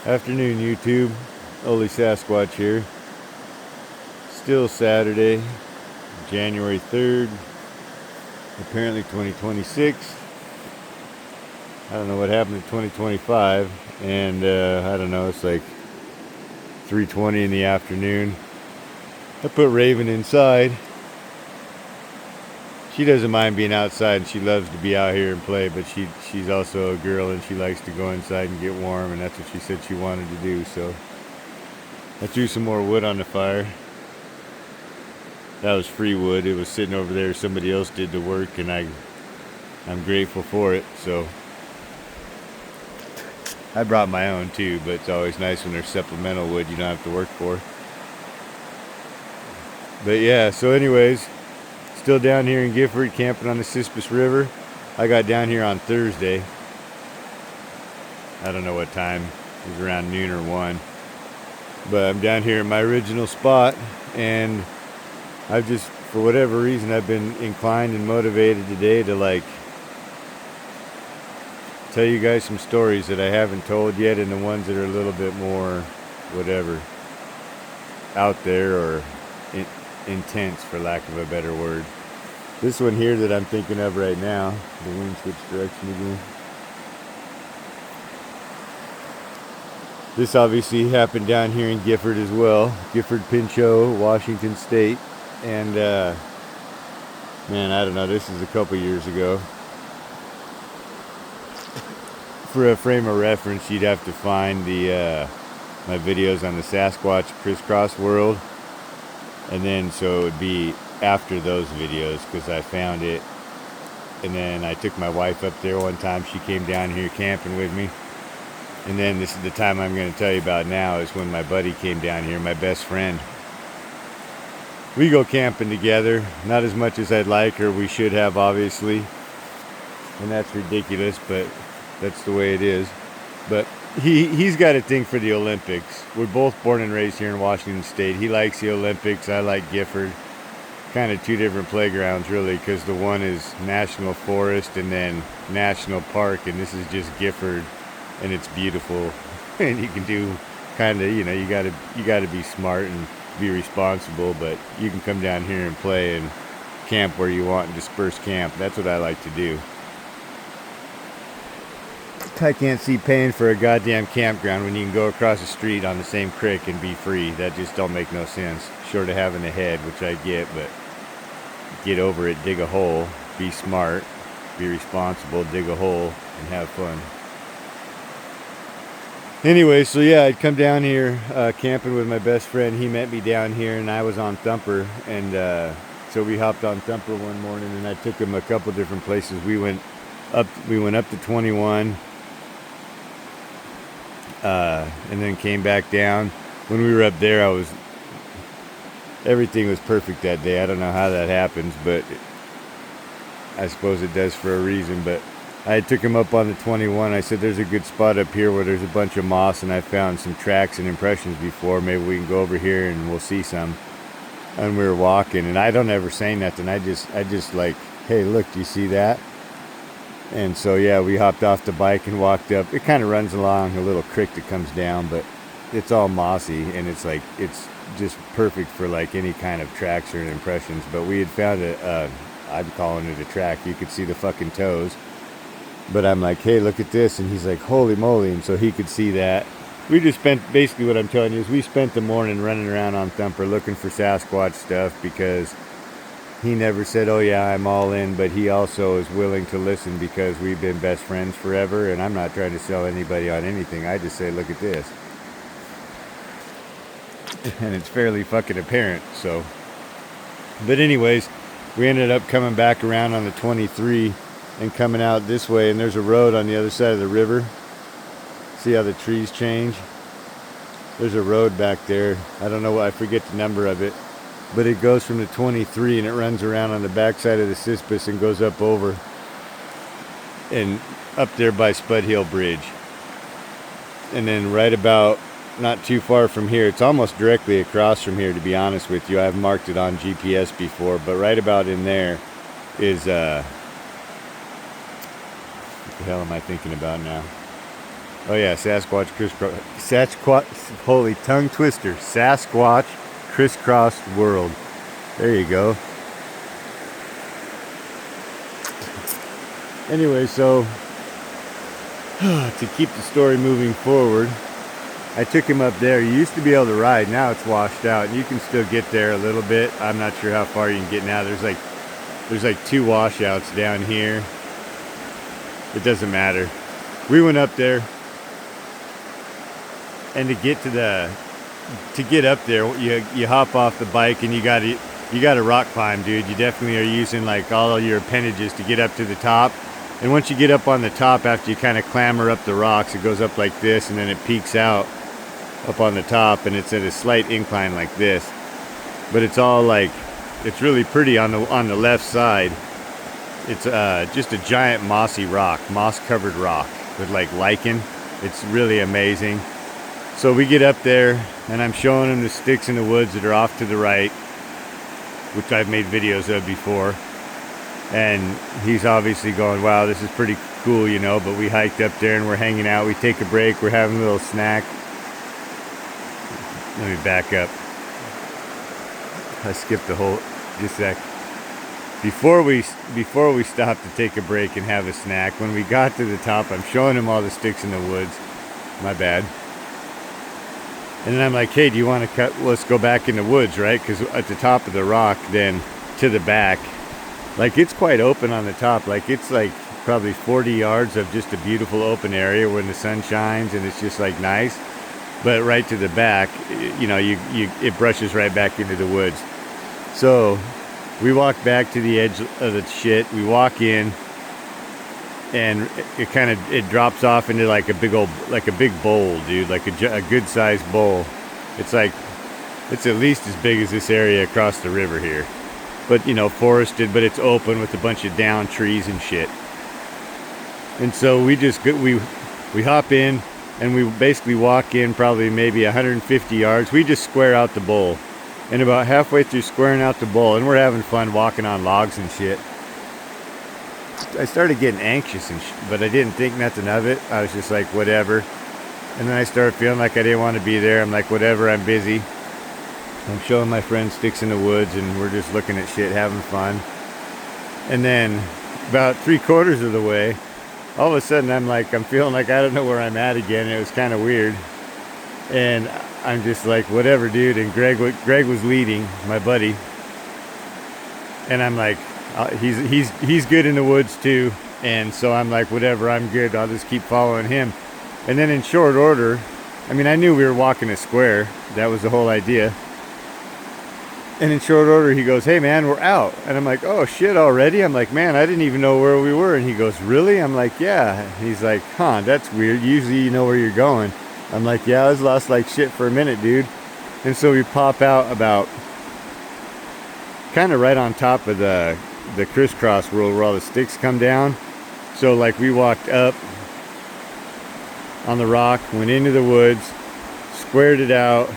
Afternoon, YouTube. Only Sasquatch here. Still Saturday, January 3rd, apparently 2026. I don't know what happened in 2025, and I don't know, it's like 3:20 in the afternoon. I put Raven inside. She doesn't mind being outside, and she loves to be out here and play, but she's also a girl, and she likes to go inside and get warm, and that's what she said she wanted to do. So I threw some more wood on the fire. That was free wood. It was sitting over there. Somebody else did the work, and I'm grateful for it. So I brought my own too, but it's always nice when there's supplemental wood you don't have to work for. But yeah, so anyways, still down here in Gifford, camping on the Sasquatch River. I got down here on Thursday. I don't know what time. It was around noon or 1. But I'm down here in my original spot, and I've just, for whatever reason, I've been inclined and motivated today to tell you guys some stories that I haven't told yet, and the ones that are a little bit more, whatever, out there or intense, for lack of a better word. This one here that I'm thinking of right now, the wind switch direction again. This obviously happened down here in Gifford as well. Gifford, Pinchot, Washington State. And man, I don't know, this is a couple years ago. For a frame of reference, you'd have to find my videos on the Sasquatch crisscross world. And then, so it would be after those videos, because I found it. And then I took my wife up there one time. She came down here camping with me. And then this is the time I'm going to tell you about now, is when my buddy came down here, my best friend. We go camping together, not as much as I'd like, or we should have, obviously. And that's ridiculous, but that's the way it is. But he's got a thing for the Olympics. We're both born and raised here in Washington State. He likes the Olympics. I like Gifford. Kind of two different playgrounds, really, because the one is National Forest and then National Park, and this is just Gifford, and it's beautiful. And you can do kind of, you got to be smart and be responsible, but you can come down here and play and camp where you want and disperse camp. That's what I like to do. I can't see paying for a goddamn campground when you can go across the street on the same creek and be free. That just don't make no sense. Short of having a head, which I get, but get over it, dig a hole, be smart, be responsible, dig a hole, and have fun. Anyway, so yeah, I'd come down here camping with my best friend. He met me down here, and I was on Thumper, and so we hopped on Thumper one morning, and I took him a couple different places. We went up to 21. And then came back down. When we were up there, everything was perfect that day. I don't know how that happens, but I suppose it does for a reason. But I took him up on the 21. I said, there's a good spot up here where there's a bunch of moss, and I found some tracks and impressions before. Maybe we can go over here and we'll see some. And we were walking, and I don't ever say nothing. I just like, hey, look, do you see that? And so, yeah, we hopped off the bike and walked up. It kind of runs along a little creek that comes down, but it's all mossy, and it's just perfect for like any kind of tracks or impressions. But we had found I'm calling it a track. You could see the fucking toes. But I'm like, hey, look at this. And he's like, holy moly. And so he could see that. We just spent, basically what I'm telling you is we spent the morning running around on Thumper looking for Sasquatch stuff, because he never said, oh yeah, I'm all in, but he also is willing to listen because we've been best friends forever, and I'm not trying to sell anybody on anything. I just say, look at this. And it's fairly fucking apparent, so. But anyways, we ended up coming back around on the 23 and coming out this way, and there's a road on the other side of the river. See how the trees change? There's a road back there. I don't know, I forget the number of it. But it goes from the 23 and it runs around on the backside of the Sasquatch and goes up over and up there by Spud Hill Bridge. And then right about not too far from here, it's almost directly across from here, to be honest with you. I've marked it on GPS before, but right about in there is what the hell am I thinking about now? Oh yeah, Sasquatch crisscross. Sasquatch, holy tongue twister. Sasquatch crisscross world. There you go. Anyway, so to keep the story moving forward, I took him up there. You used to be able to ride, now it's washed out. You can still get there a little bit. I'm not sure how far you can get now. There's like 2 washouts down here. It doesn't matter. We went up there, and to get up there, you hop off the bike and you gotta rock climb, dude. You definitely are using like all your appendages to get up to the top. And once you get up on the top, after you kind of clamber up the rocks, it goes up like this, and then it peaks out up on the top, and it's at a slight incline like this. But it's all like, it's really pretty on the left side. It's just a giant mossy rock, moss-covered rock with like lichen. It's really amazing. So we get up there, and I'm showing him the sticks in the woods that are off to the right, which I've made videos of before. And he's obviously going, wow, this is pretty cool, you know. But we hiked up there and we're hanging out. We take a break. We're having a little snack. Let me back up. I skipped the whole, just a sec. Before we stopped to take a break and have a snack, when we got to the top, I'm showing him all the sticks in the woods. My bad. And then I'm like, hey, do you want to cut? Let's go back in the woods, right? Because at the top of the rock, then to the back, like it's quite open on the top. Like it's like probably 40 yards of just a beautiful open area when the sun shines, and it's just like nice. But right to the back, you know, it brushes right back into the woods. So we walk back to the edge of the shit. We walk in, and it drops off into like a big bowl, dude, like a good sized bowl. It's like, it's at least as big as this area across the river here, but you know, forested, but it's open with a bunch of down trees and shit. And so we hop in, and we basically walk in probably maybe 150 yards. We just square out the bowl, and about halfway through squaring out the bowl, and we're having fun walking on logs and shit, I started getting anxious, but I didn't think nothing of it. I was just like, whatever. And then I started feeling like I didn't want to be there. I'm like, whatever, I'm busy. I'm showing my friend sticks in the woods, and we're just looking at shit, having fun. And then about 3/4 of the way, all of a sudden I'm feeling like I don't know where I'm at again. It was kind of weird. And I'm just like, whatever, dude. And Greg was leading, my buddy. And I'm like, he's good in the woods too, and so I'm like, whatever, I'm good, I'll just keep following him. And then in short order, I mean, I knew we were walking a square, that was the whole idea. And in short order, he goes, hey man, we're out. And I'm like, oh shit, already? I'm like, man, I didn't even know where we were. And he goes, really? I'm like, yeah. And he's like, huh, that's weird, usually you know where you're going. I'm like, yeah, I was lost like shit for a minute, dude. And so we pop out about kind of right on top of the crisscross world where all the sticks come down. So like we walked up on the rock, went into the woods, squared it out,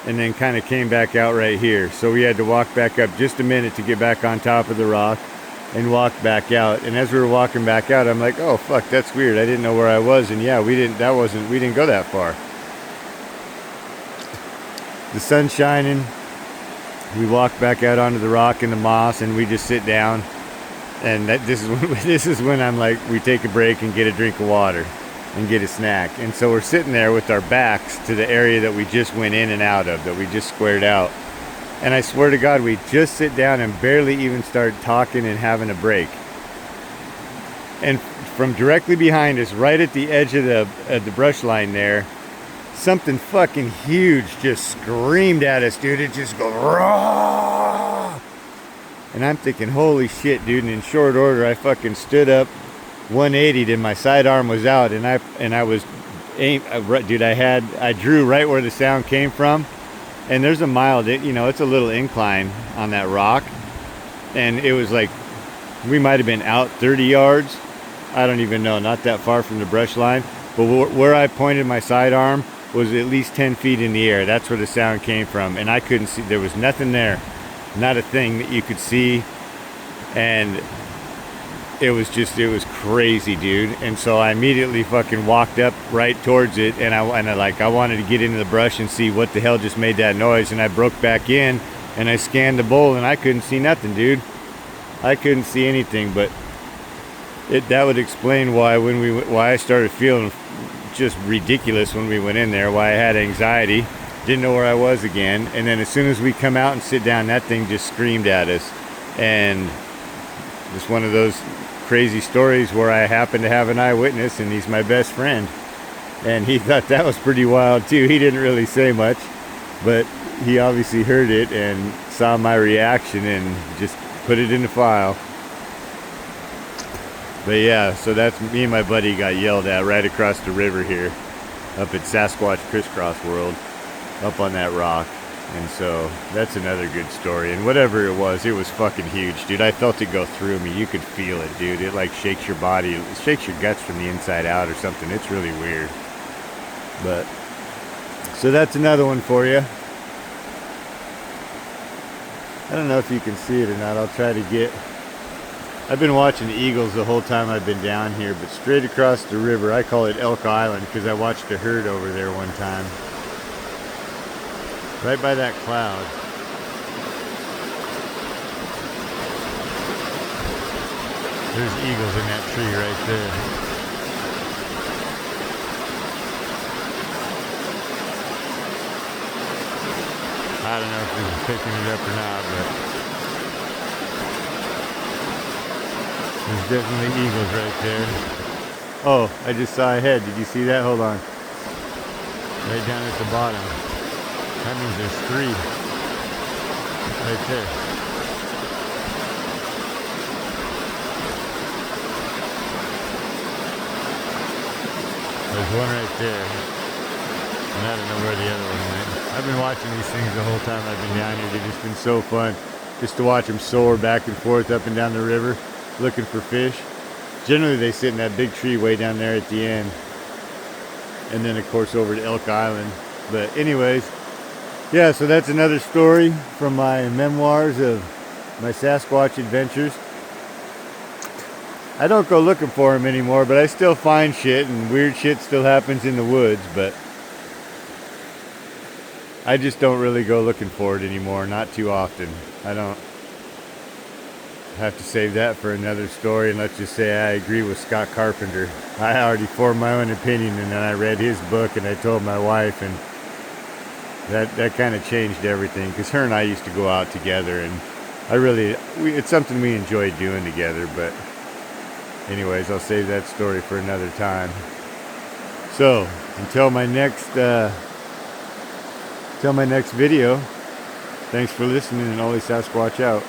and then kind of came back out right here. So we had to walk back up just a minute to get back on top of the rock and walk back out. And as we were walking back out, I'm like, oh fuck, that's weird, I didn't know where I was. And yeah, we didn't go that far. The sun's shining. We walk back out onto the rock in the moss, and we just sit down. And this is when I'm like, we take a break and get a drink of water and get a snack. And so we're sitting there with our backs to the area that we just went in and out of, that we just squared out. And I swear to God, we just sit down and barely even start talking and having a break. And from directly behind us, right at the edge of the brush line there, something fucking huge just screamed at us, dude. It just goes, raw. And I'm thinking, holy shit, dude. And in short order, I fucking stood up 180'd, and my sidearm was out, and I was dude, I drew right where the sound came from. And there's a mild, you know, it's a little incline on that rock, and it was like, we might have been out 30 yards. I don't even know, not that far from the brush line. But where I pointed my sidearm was at least 10 feet in the air. That's where the sound came from, and I couldn't see. There was nothing there, not a thing that you could see. And it was crazy, dude. And so I immediately fucking walked up right towards it, and I wanted to get into the brush and see what the hell just made that noise. And I broke back in, and I scanned the bowl, and I couldn't see nothing, dude. I couldn't see anything, but that would explain why why I started feeling just ridiculous when we went in there, why I had anxiety, didn't know where I was again. And then as soon as we come out and sit down, that thing just screamed at us. And just one of those crazy stories where I happen to have an eyewitness, and he's my best friend, and he thought that was pretty wild too. He didn't really say much, but he obviously heard it and saw my reaction and just put it in the file. But yeah, so that's me and my buddy got yelled at right across the river here up at Sasquatch Crisscross World, up on that rock. And so that's another good story. And whatever it was fucking huge, dude. I felt it go through me. You could feel it, dude. It like shakes your body, it shakes your guts from the inside out or something. It's really weird. But so that's another one for you. I don't know if you can see it or not. I'll try to get. I've been watching the eagles the whole time I've been down here, but straight across the river, I call it Elk Island because I watched a herd over there one time. Right by that cloud. There's eagles in that tree right there. I don't know if he's picking it up or not, but there's definitely eagles right there. Oh, I just saw a head. Did you see that? Hold on. Right down at the bottom. That means there's 3 right there. There's one right there. And I don't know where the other one went. I've been watching these things the whole time I've been down here. They've just been so fun. Just to watch them soar back and forth up and down the river looking for fish. Generally they sit in that big tree way down there at the end. And then of course over to Elk Island. But anyways, yeah, so that's another story from my memoirs of my Sasquatch adventures. I don't go looking for them anymore, but I still find shit, and weird shit still happens in the woods, but I just don't really go looking for it anymore, not too often. I don't have to save that for another story, and let's just say I agree with Scott Carpenter. I already formed my own opinion, and then I read his book, and I told my wife, and that kind of changed everything, because her and I used to go out together, and it's something we enjoy doing together. But anyways, I'll save that story for another time. So until my next video, thanks for listening, and always Sasquatch out.